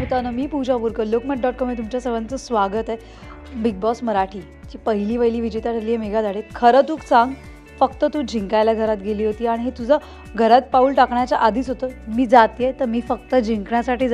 मित्रांनो, मी पूजा बोरकर, लोकमत.com मध्ये तुमच्या सर्वांचं स्वागत आहे. बिग बॉस मराठीची पहिली विजेता ठरली आहे मेघा धाडे. खरं तू सांग, फक्त तू जिंकायला घरात गेली होती आणि हे तुझं घरात पाऊल टाकण्याच्या आधीच होतं, मी जाते तर मी फक्त जिंकण्यासाठी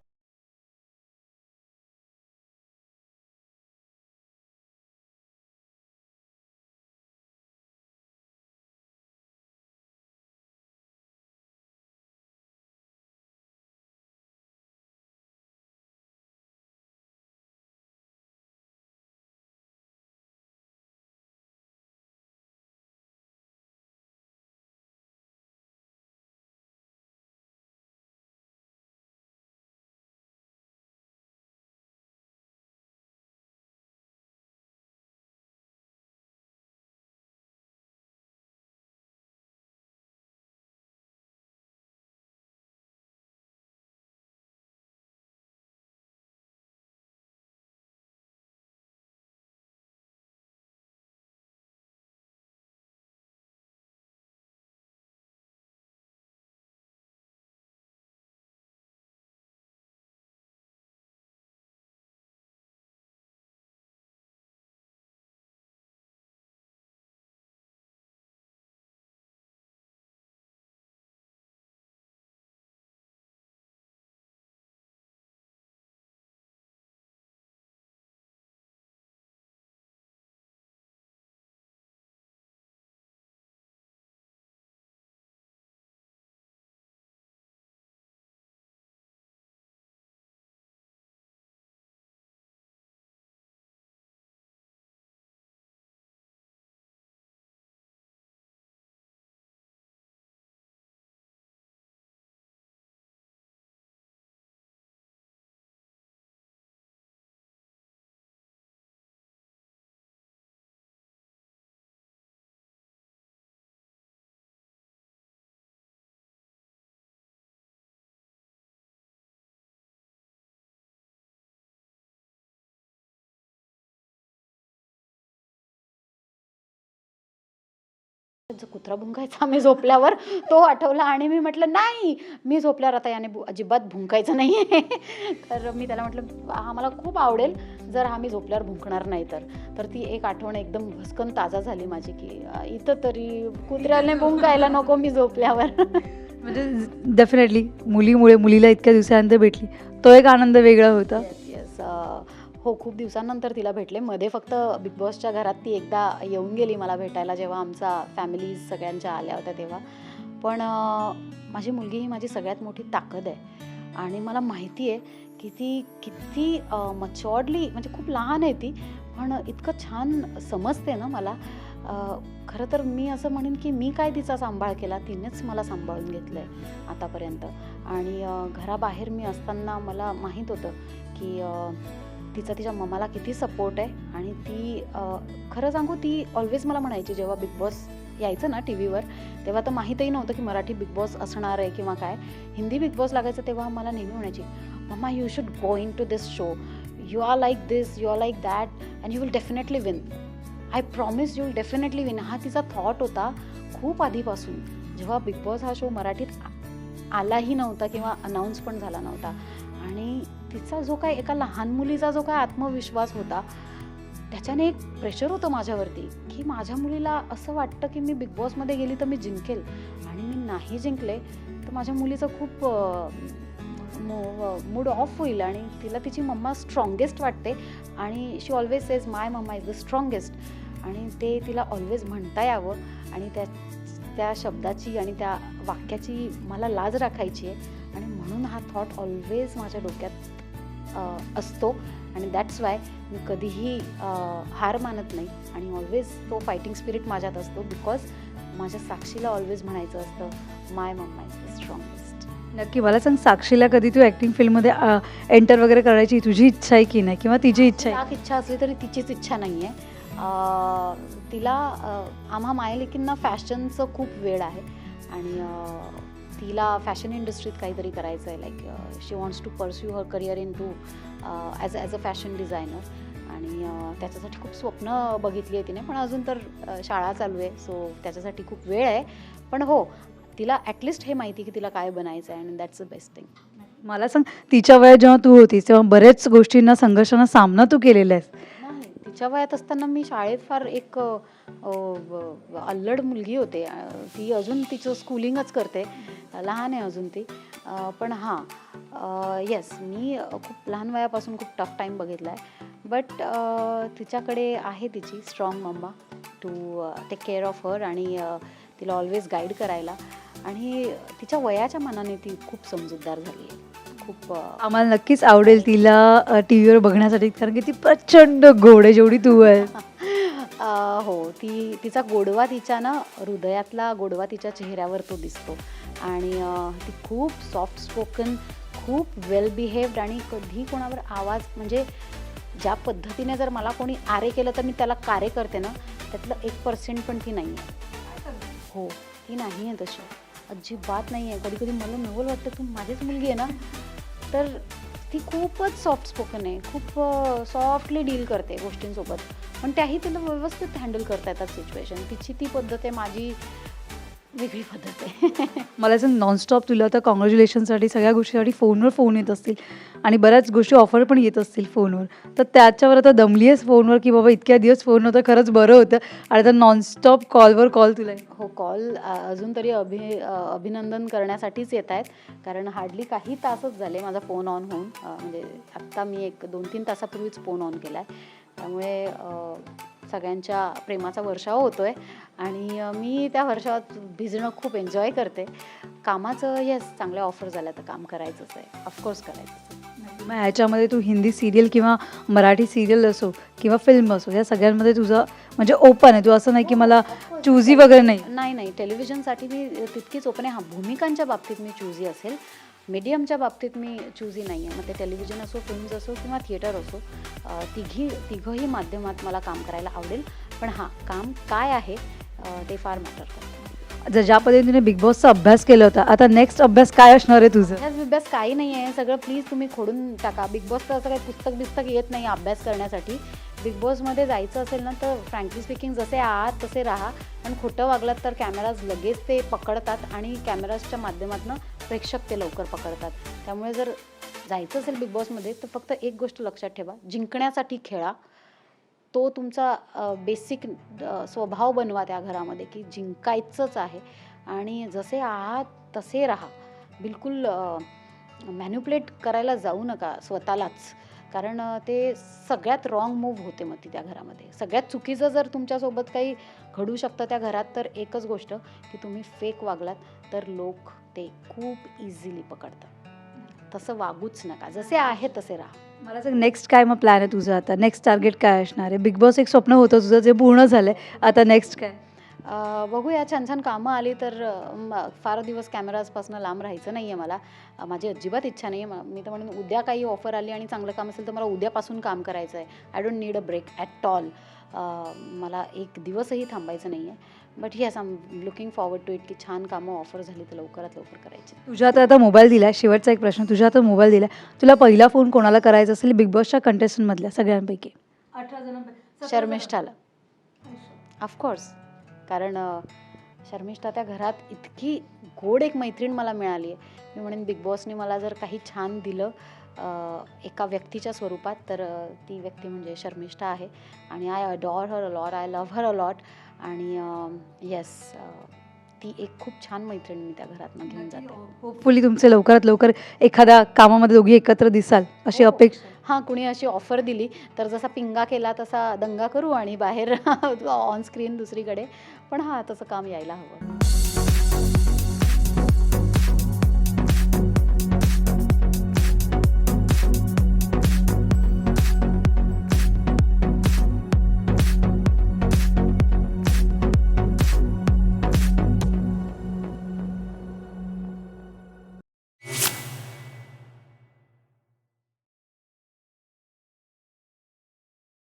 कुत्रा भुंकायचा मी झोपल्यावर तो आठवला आणि मी म्हटलं नाही, मी झोपल्यावर आता याने अजिबात भुंकायचं नाही आहे. तर मी त्याला म्हटलं हा मला खूप आवडेल जर हा मी झोपल्यावर भुंकणार नाही तर ती एक आठवण एकदम भस्कन ताजा झाली माझी की इथं तरी कुत्र्याने भुंकायला नको मी झोपल्यावर. म्हणजे डेफिनेटली मुलीमुळे मुलीला इतक्या दिवसानंतर भेटली, तो एक आनंद वेगळा होता. येस हो, खूप दिवसांनंतर तिला भेटले. मध्ये फक्त बिग बॉसच्या घरात ती एकदा येऊन गेली मला भेटायला, जेव्हा आमचा फॅमिलीज सगळ्यांच्या आल्या होत्या तेव्हा. पण माझी मुलगी ही माझी सगळ्यात मोठी ताकद आहे आणि मला माहिती आहे की ती किती मच्युअर्डली, म्हणजे खूप लहान आहे ती, पण इतकं छान समजते ना मला. खरं तर मी असं म्हणेन की मी काय तिचा सांभाळ केला, तिनेच मला सांभाळून घेतलं आहे आतापर्यंत. आणि घराबाहेर मी असताना मला माहीत होतं की तिच्या मम्माला किती सपोर्ट आहे. आणि ती खरं सांगू, ती ऑलवेज मला म्हणायची, जेव्हा बिग बॉस यायचं ना टी व्हीवर, तेव्हा तर माहीतही नव्हतं की मराठी बिग बॉस असणार आहे किंवा काय. हिंदी बिग बॉस लागायचं तेव्हा मला नेहमी म्हणायची, mama you should go into this show, you are like this, you are like that, and you will definitely win. I promise you will definitely win. हा तिचा थॉट होता खूप आधीपासून, जेव्हा बिग बॉस हा शो मराठीत आलाही नव्हता किंवा अनाऊन्स पण झाला नव्हता. आणि तिचा जो काय एका लहान मुलीचा जो काय आत्मविश्वास होता, त्याच्याने एक प्रेशर होतं माझ्यावरती की माझ्या मुलीला असं वाटतं की मी बिग बॉसमध्ये गेली तर मी जिंकेल, आणि मी नाही जिंकले तर माझ्या मुलीचं खूप मूड ऑफ होईल. आणि तिला तिची मम्मा स्ट्रॉंगेस्ट वाटते आणि she always says my mama is the strongest. आणि ते तिला ऑलवेज म्हणता यावं, आणि त्या शब्दाची आणि त्या वाक्याची मला लाज राखायची आहे. आणि म्हणून हा थॉट ऑलवेज माझ्या डोक्यात असतो. आणि दॅट्स वाय मी कधीही हार मानत नाही आणि ऑलवेज तो फायटिंग स्पिरिट माझ्यात असतो, बिकॉज माझ्या साक्षीला ऑलवेज म्हणायचं असतं माय मम्मा इज द स्ट्रॉंगेस्ट. नक्की मला सांग, साक्षीला कधी तू ॲक्टिंग फील्डमध्ये एंटर वगैरे करायची तुझी इच्छा आहे की नाही, किंवा तिची इच्छा आहे? इच्छा असली तरी तिचीच इच्छा नाही आहे. तिला आम्हा मायलेकींना फॅशनचं खूप वेळ आहे आणि तिला फॅशन इंडस्ट्रीत काहीतरी करायचं आहे. Like she wants to pursue her career in to as a fashion designer. आणि त्याच्यासाठी खूप स्वप्न बघितली आहे तिने, पण अजून तर शाळा चालू आहे, सो त्याच्यासाठी खूप वेळ आहे. पण हो, तिला ॲटलिस्ट हे माहिती की तिला काय बनायचं आहे, आणि दॅट्स द बेस्ट थिंग. मला सांग, तिच्या वयात जेव्हा तू होतीस तेव्हा बऱ्याच गोष्टींना, संघर्षांना सामना तू केलेला आहेस. नाही, तिच्या वयात असताना मी शाळेत फार एक अल्लड मुलगी होते. ती अजून तिचं स्कूलिंगच करते, लहान आहे अजून ती. पण हां, येस, मी खूप लहान वयापासून खूप टफ टाईम बघितला आहे. बट तिच्याकडे आहे तिची strong mama to take care of her आणि तिला ऑलवेज गाईड करायला. आणि तिच्या वयाच्या मानाने ती खूप समजूतदार झाली आहे. खूप आम्हाला नक्कीच आवडेल तिला टी व्हीवर बघण्यासाठी, कारण की ती प्रचंड गोड आहे जेवढी तू आहे. हो, तिचा गोडवा, तिच्या ना हृदयातला गोडवा तिच्या चेहऱ्यावर तो दिसतो. आणि ती खूप सॉफ्ट स्पोकन, खूप वेल बिहेव्ड आणि कधी कोणावर आवाज, म्हणजे ज्या पद्धतीने जर मला कोणी आरे केलं तर मी त्याला कारे करते ना, त्यातलं 1% पण ती नाही आहे. हो, ती नाही आहे तशी, अजिबात नाही आहे. कधी कधी मला नवल वाटतं तू माझीच मुलगी आहे ना. तर ती खूपच सॉफ्ट स्पोकन आहे, खूप सॉफ्टली डील करते गोष्टींसोबत, पण त्याही तिला व्यवस्थित हँडल करता येतात सिच्युएशन. तिची ती पद्धत आहे, माझी वेगळी पद्धत आहे. मला सांग, नॉनस्टॉप तुला आता कॉंग्रॅच्युलेशनसाठी सगळ्या गोष्टीसाठी फोनवर फोन येत असतील आणि बऱ्याच गोष्टी ऑफर पण येत असतील फोनवर, तर त्याच्यावर आता दमली आहेस फोनवर की बाबा इतक्या दिवस फोन होतं, खरंच बरं होतं, आणि आता नॉनस्टॉप कॉलवर कॉल तुला? हो, कॉल अजून तरी अभिनंदन करण्यासाठीच येत आहेत, कारण हार्डली काही तासच झाले माझा फोन ऑन होऊन. म्हणजे आत्ता मी एक 2-3 तासापूर्वीच फोन ऑन केला आहे. त्यामुळे सगळ्यांच्या प्रेमाचा वर्षाव होतो आहे आणि मी त्या वर्षावात भिजणं खूप एन्जॉय करते. कामाचं येस, चांगल्या ऑफर झाल्या तर काम करायचंच आहे, ऑफकोर्स करायचंच आहे. मग ह्याच्यामध्ये तू हिंदी सिरियल किंवा मराठी सिरियल असो किंवा फिल्म असो, या सगळ्यांमध्ये तुझं म्हणजे ओपन आहे, तू असं नाही की मला चूजी वगैरे नाही? नाही, टेलिव्हिजनसाठी मी तितकीच ओपन आहे. हां, भूमिकांच्या बाबतीत मी चूजी असेल, मीडियमच्या बाबतीत मी चूजी नाही आहे. मग ते टेलिव्हिजन असो, फिल्म्स असो किंवा थिएटर असो, तिघंही माध्यमात मला काम करायला आवडेल. पण हां, काम काय आहे ते फार मॅटर करतं. ज्या पद्धतीने बिग बॉसचा अभ्यास केला होता, आता नेक्स्ट अभ्यास काय असणार आहे तुझं? अभ्यास काही नाही आहे, सगळं प्लीज तुम्ही खोडून टाका. बिग बॉसचं असं काही पुस्तक येत नाही अभ्यास करण्यासाठी. बिग बॉसमध्ये जायचं असेल ना तर फ्रँकली स्पीकिंग जसे आहात तसे राहा. पण खोटं वागलात तर कॅमेराज लगेच ते पकडतात आणि कॅमेराजच्या माध्यमातून प्रेक्षक ते लवकर पकडतात. त्यामुळे जर जायचं असेल बिग बॉसमध्ये तर फक्त एक गोष्ट लक्षात ठेवा, जिंकण्यासाठी खेळा. तो तुमचा बेसिक स्वभाव बनवा त्या घरामध्ये की जिंकायचंच आहे आणि जसे आहात तसे राहा. बिलकुल मॅन्युप्युलेट करायला जाऊ नका स्वतःलाच, कारण ते सगळ्यात रॉंग मूव्ह होते मग ती त्या घरामध्ये. सगळ्यात चुकीचं जर तुमच्यासोबत काही घडू शकतं त्या घरात तर एकच गोष्ट की तुम्ही फेक वागलात तर लोक ते खूप इझिली पकडतात. तसं वागूच नका, जसे आहे तसे राहा. मला सांग, नेक्स्ट काय मग प्लॅन आहे तुझा? आता नेक्स्ट टार्गेट काय असणार आहे? बिग बॉस एक स्वप्न होतं तुझं, जे पूर्ण झालंय, आता नेक्स्ट काय? बघूया, छान छान कामं आली तर फार दिवस कॅमेराजपासून लांब राहायचं नाही आहे मला. माझी अजिबात इच्छा नाही आहे. मी तर म्हणून उद्या काही ऑफर आली आणि चांगलं काम असेल तर मला उद्यापासून काम करायचं आहे. I don't need a break at all. मला एक दिवसही थांबायचं नाही आहे. But yes, I am looking forward to it की छान कामं ऑफर झाली तर लवकरात लवकर करायची. तुझ्या आता मोबाईल दिला, शेवटचा एक प्रश्न, तुझ्या आता मोबाईल दिला, तुला पहिला फोन कोणाला करायचा असेल बिग बॉसच्या कंटेस्टंटमधल्या सगळ्यांपैकी? 18 जणांपैकी शर्मिष्ठाला, ऑफकोर्स. कारण शर्मिष्ठा त्या घरात इतकी गोड एक मैत्रीण मला मिळाली आहे. मी म्हणेन बिग बॉसने मला जर काही छान दिलं एका व्यक्तीच्या स्वरूपात तर ती व्यक्ती म्हणजे शर्मिष्ठा आहे. आणि I adore her a lot, I love her a lot. आणि येस, ती एक खूप छान मैत्रीण मी त्या घरातनं घेऊन जाते. होपफुली तुमचे लवकरात लवकर एखाद्या कामामध्ये दोघी एकत्र दिसाल अशी हो. अपेक्षा. हां, कुणी अशी ऑफर दिली तर जसा पिंगा केला तसा दंगा करू आणि बाहेर ऑन स्क्रीन दुसरीकडे. पण हां, तसं काम यायला हवं.